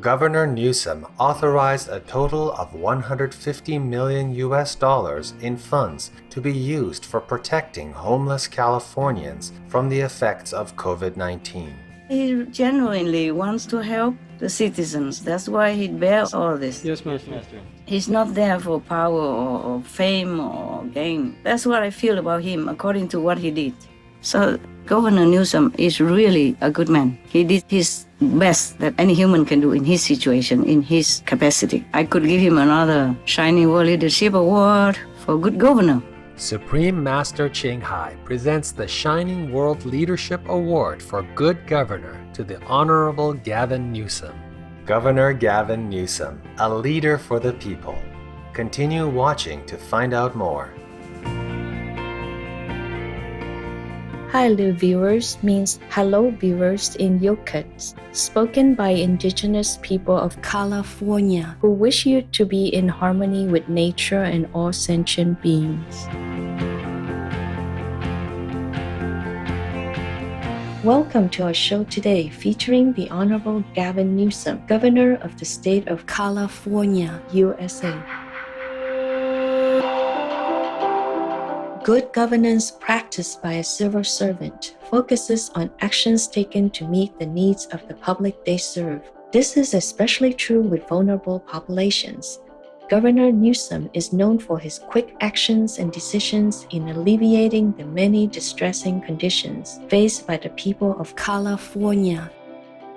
Governor Newsom authorized a total of $150 million in funds to be used for protecting homeless Californians from the effects of COVID-19. He genuinely wants to help the citizens. That's why he bears all this. Yes, Master. He's not there for power or fame or gain. That's what I feel about him, according to what he did. So Governor Newsom is really a good man. He did his best that any human can do in his situation, in his capacity. I could give him another Shining World Leadership Award for good governor. Supreme Master Ching Hai presents the Shining World Leadership Award for Good Governor to the Honorable Gavin Newsom. Governor Gavin Newsom, a leader for the people. Continue watching to find out more. Hello viewers means hello viewers in Yokut, spoken by indigenous people of California who wish you to be in harmony with nature and all sentient beings. Welcome to our show today featuring the Honorable Gavin Newsom, Governor of the State of California, USA. Good governance practiced by a civil servant focuses on actions taken to meet the needs of the public they serve. This is especially true with vulnerable populations. Governor Newsom is known for his quick actions and decisions in alleviating the many distressing conditions faced by the people of California.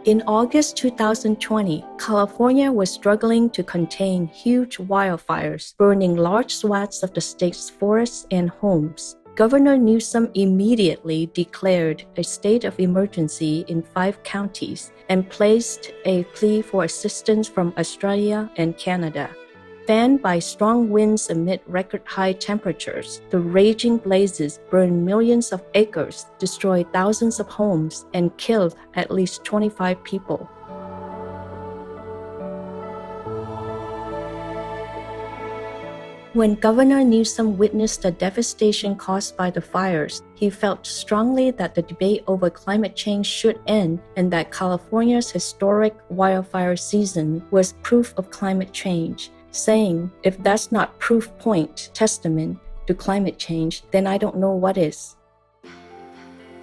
In August 2020, California was struggling to contain huge wildfires, burning large swaths of the state's forests and homes. Governor Newsom immediately declared a state of emergency in 5 counties and placed a plea for assistance from Australia and Canada. Fanned by strong winds amid record-high temperatures, the raging blazes burned millions of acres, destroyed thousands of homes, and killed at least 25 people. When Governor Newsom witnessed the devastation caused by the fires, he felt strongly that the debate over climate change should end and that California's historic wildfire season was proof of climate change, saying, "If that's not proof point testament to climate change, then I don't know what is."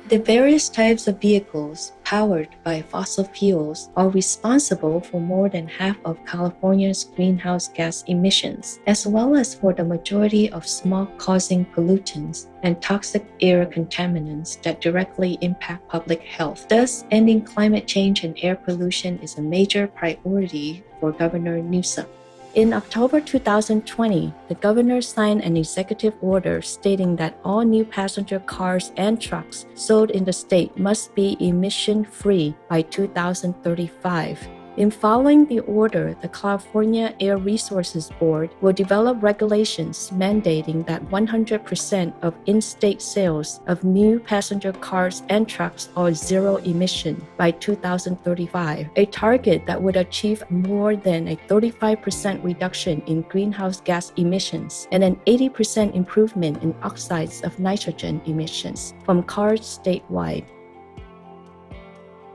The various types of vehicles powered by fossil fuels are responsible for more than half of California's greenhouse gas emissions, as well as for the majority of smog-causing pollutants and toxic air contaminants that directly impact public health. Thus, ending climate change and air pollution is a major priority for Governor Newsom. In October 2020, the governor signed an executive order stating that all new passenger cars and trucks sold in the state must be emission-free by 2035. In following the order, the California Air Resources Board will develop regulations mandating that 100% of in-state sales of new passenger cars and trucks are zero emission by 2035, a target that would achieve more than a 35% reduction in greenhouse gas emissions and an 80% improvement in oxides of nitrogen emissions from cars statewide.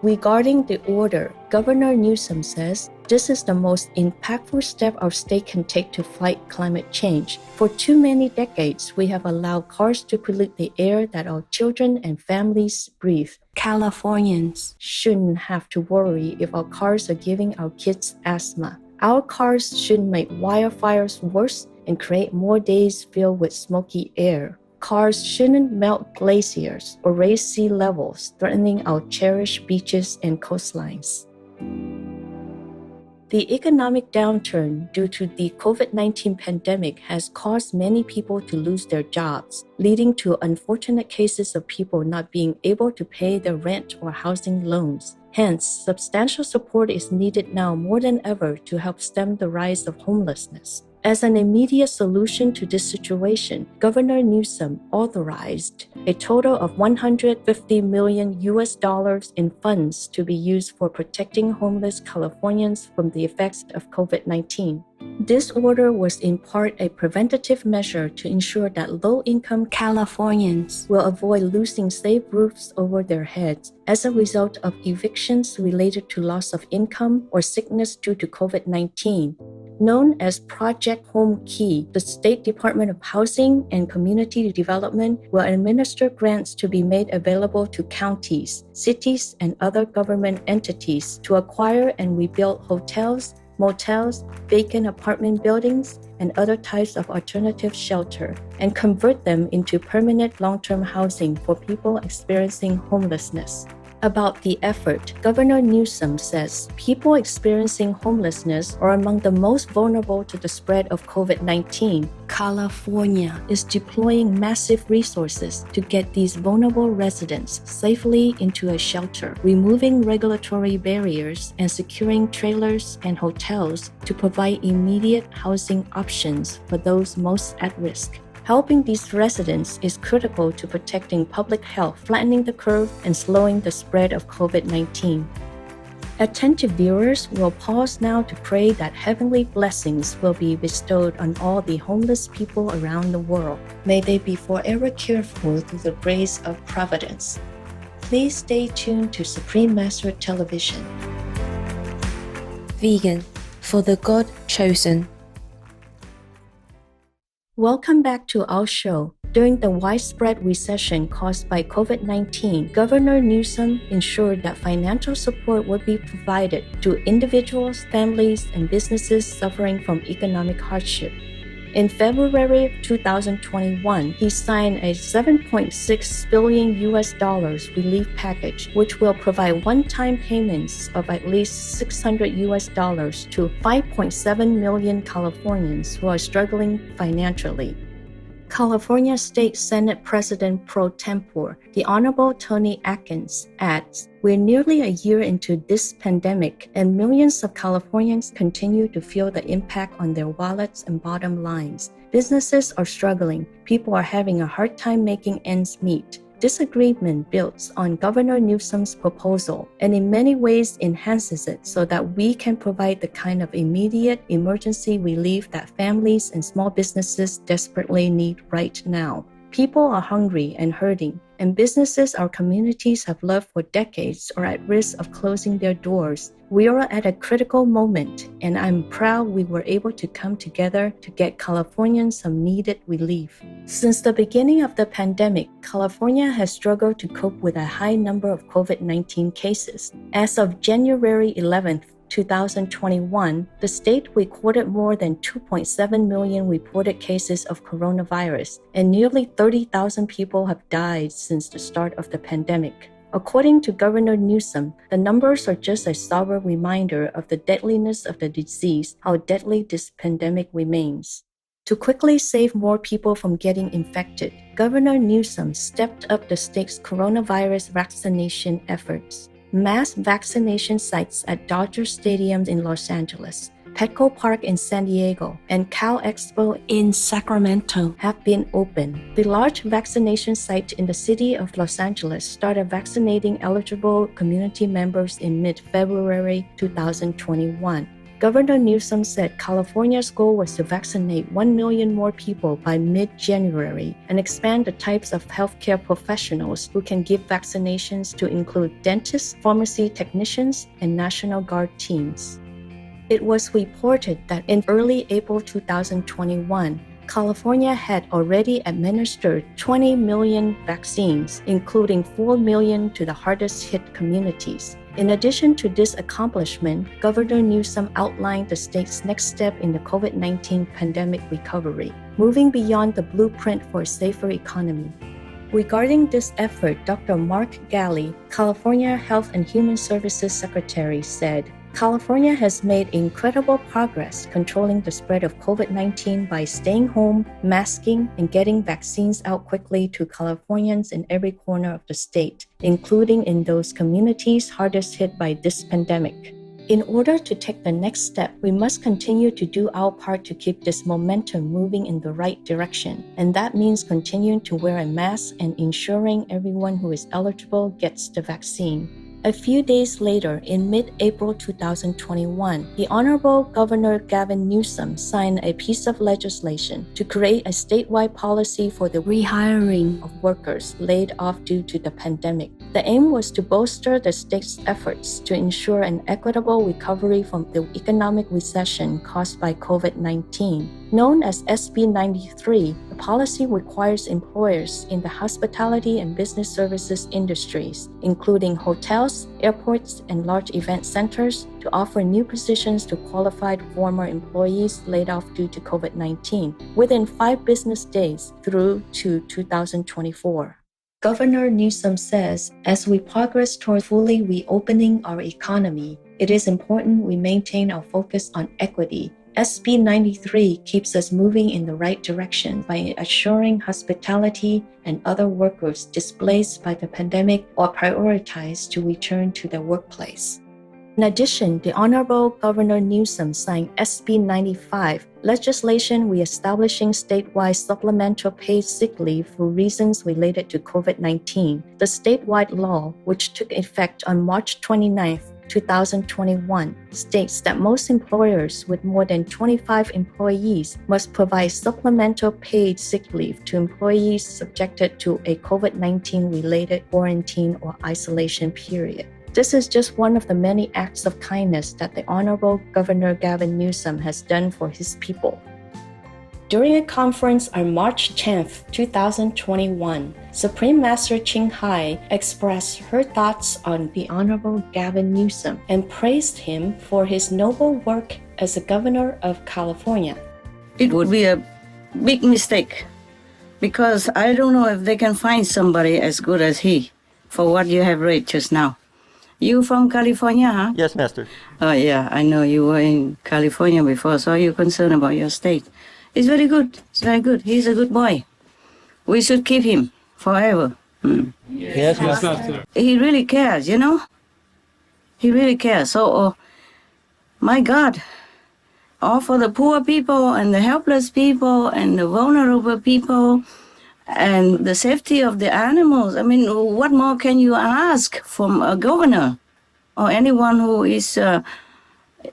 Regarding the order, Governor Newsom says, "This is the most impactful step our state can take to fight climate change. For too many decades, we have allowed cars to pollute the air that our children and families breathe. Californians shouldn't have to worry if our cars are giving our kids asthma. Our cars shouldn't make wildfires worse and create more days filled with smoky air. Cars shouldn't melt glaciers or raise sea levels, threatening our cherished beaches and coastlines." The economic downturn due to the COVID-19 pandemic has caused many people to lose their jobs, leading to unfortunate cases of people not being able to pay their rent or housing loans. Hence, substantial support is needed now more than ever to help stem the rise of homelessness. As an immediate solution to this situation, Governor Newsom authorized a total of $150 million in funds to be used for protecting homeless Californians from the effects of COVID-19. This order was in part a preventative measure to ensure that low-income Californians will avoid losing safe roofs over their heads as a result of evictions related to loss of income or sickness due to COVID-19. Known as Project Home Key, the State Department of Housing and Community Development will administer grants to be made available to counties, cities, and other government entities to acquire and rebuild hotels, motels, vacant apartment buildings, and other types of alternative shelter, and convert them into permanent long-term housing for people experiencing homelessness. About the effort, Governor Newsom says people experiencing homelessness are among the most vulnerable to the spread of COVID-19. California is deploying massive resources to get these vulnerable residents safely into a shelter, removing regulatory barriers and securing trailers and hotels to provide immediate housing options for those most at risk. Helping these residents is critical to protecting public health, flattening the curve, and slowing the spread of COVID-19. Attentive viewers will pause now to pray that heavenly blessings will be bestowed on all the homeless people around the world. May they be forever cared for through the grace of providence. Please stay tuned to Supreme Master Television. Vegan, for the God chosen. Welcome back to our show. During the widespread recession caused by COVID-19, Governor Newsom ensured that financial support would be provided to individuals, families, and businesses suffering from economic hardship. In February of 2021, he signed a $7.6 billion relief package, which will provide one-time payments of at least $600 to 5.7 million Californians who are struggling financially. California State Senate President pro tempore, the Honorable Tony Atkins, adds, "We're nearly a year into this pandemic, and millions of Californians continue to feel the impact on their wallets and bottom lines. Businesses are struggling. People are having a hard time making ends meet. This agreement builds on Governor Newsom's proposal and in many ways enhances it so that we can provide the kind of immediate emergency relief that families and small businesses desperately need right now. People are hungry and hurting, and businesses our communities have loved for decades are at risk of closing their doors. We are at a critical moment, and I'm proud we were able to come together to get Californians some needed relief." Since the beginning of the pandemic, California has struggled to cope with a high number of COVID-19 cases. As of January 11th, 2021, the state recorded more than 2.7 million reported cases of coronavirus, and nearly 30,000 people have died since the start of the pandemic. According to Governor Newsom, the numbers are just a sober reminder of the deadliness of the disease, how deadly this pandemic remains. To quickly save more people from getting infected, Governor Newsom stepped up the state's coronavirus vaccination efforts. Mass vaccination sites at Dodger Stadium in Los Angeles, Petco Park in San Diego, and Cal Expo in Sacramento have been opened. The large vaccination site in the city of Los Angeles started vaccinating eligible community members in mid-February 2021. Governor Newsom said California's goal was to vaccinate 1 million more people by mid-January and expand the types of healthcare professionals who can give vaccinations to include dentists, pharmacy technicians, and National Guard teams. It was reported that in early April 2021, California had already administered 20 million vaccines, including 4 million to the hardest-hit communities. In addition to this accomplishment, Governor Newsom outlined the state's next step in the COVID-19 pandemic recovery, moving beyond the blueprint for a safer economy. Regarding this effort, Dr. Mark Galley, California Health and Human Services Secretary, said, "California has made incredible progress controlling the spread of COVID-19 by staying home, masking, and getting vaccines out quickly to Californians in every corner of the state, including in those communities hardest hit by this pandemic." In order to take the next step, we must continue to do our part to keep this momentum moving in the right direction, and that means continuing to wear a mask and ensuring everyone who is eligible gets the vaccine. A few days later, in mid-April 2021, the Honorable Governor Gavin Newsom signed a piece of legislation to create a statewide policy for the rehiring of workers laid off due to the pandemic. The aim was to bolster the state's efforts to ensure an equitable recovery from the economic recession caused by COVID-19. Known as SB 93, the policy requires employers in the hospitality and business services industries, including hotels, airports, and large event centers, to offer new positions to qualified former employees laid off due to COVID-19 within 5 business days through to 2024. Governor Newsom says, as we progress toward fully reopening our economy, it is important we maintain our focus on equity. SB 93 keeps us moving in the right direction by assuring hospitality and other workers displaced by the pandemic or prioritized to return to the workplace. In addition, the Honorable Governor Newsom signed SB 95, legislation reestablishing statewide supplemental paid sick leave for reasons related to COVID-19. The statewide law, which took effect on March 29, 2021, states that most employers with more than 25 employees must provide supplemental paid sick leave to employees subjected to a COVID-19 related quarantine or isolation period. This is just one of the many acts of kindness that the Honorable Governor Gavin Newsom has done for his people. During a conference on March 10, 2021, Supreme Master Ching Hai expressed her thoughts on the Honorable Gavin Newsom and praised him for his noble work as the Governor of California. It would be a big mistake because I don't know if they can find somebody as good as he for what you have read just now. You from California, huh? Yes, Master. Oh, yeah, I know you were in California before, so you're concerned about your state. It's very good. It's very good. He's a good boy. We should keep him forever. Yes, Master. He really cares, you know? He really cares. So, my God, all for the poor people and the helpless people and the vulnerable people and the safety of the animals. I mean, what more can you ask from a governor or anyone who is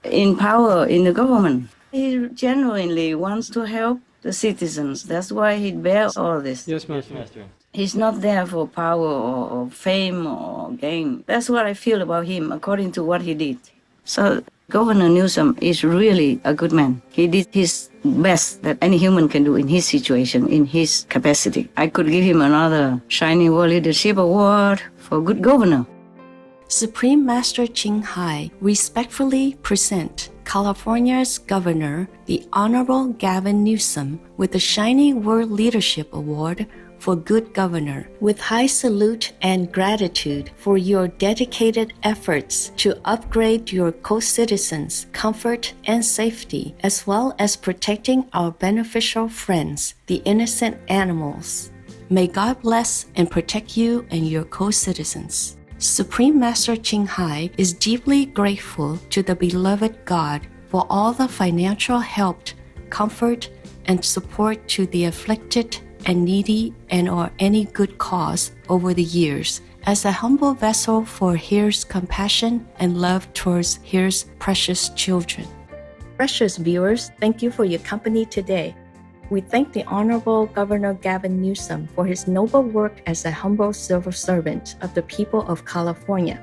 in power in the government? He genuinely wants to help the citizens. That's why he bears all this. Yes, Master. He's not there for power or fame or gain. That's what I feel about him, according to what he did. So Governor Newsom is really a good man. He did his best that any human can do in his situation, in his capacity. I could give him another Shining World Leadership Award for good governor. Supreme Master Ching Hai respectfully present California's Governor, the Honorable Gavin Newsom, with the Shining World Leadership Award for Good Governor, with high salute and gratitude for your dedicated efforts to upgrade your co-citizens' comfort and safety, as well as protecting our beneficial friends, the innocent animals. May God bless and protect you and your co-citizens. Supreme Master Ching Hai is deeply grateful to the beloved God for all the financial help, comfort, and support to the afflicted and needy and or any good cause over the years, as a humble vessel for His compassion and love towards His precious children. Precious viewers, thank you for your company today. We thank the Honorable Governor Gavin Newsom for his noble work as a humble civil servant of the people of California.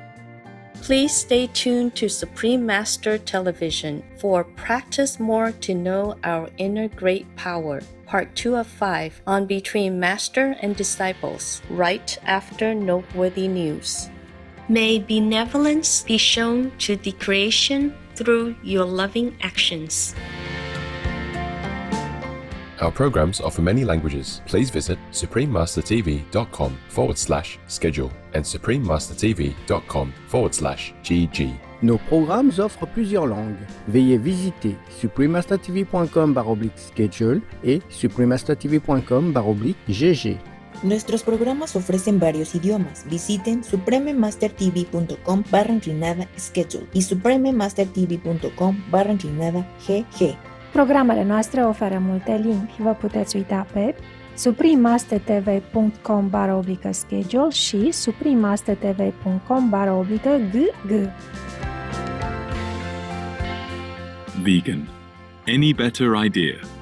Please stay tuned to Supreme Master Television for Practice More to Know Our Inner Great Power, Part 2 of 5 on Between Master and Disciples, right after Noteworthy News. May benevolence be shown to the creation through your loving actions. Our programs offer many languages. Please visit suprememastertv.com/schedule and suprememastertv.com/GG. Nos programmes offrent plusieurs langues. Veuillez visiter suprememastertv.com/schedule et suprememastertv.com/GG. Nuestros programas ofrecen varios idiomas. Visiten suprememastertv.com/schedule y suprememastertv.com/gg. Programele noastre oferă multe limbi. Vă puteți uita pe suprememastertv.com/schedule și suprememastertv.com/gg. Vegan. Any better idea?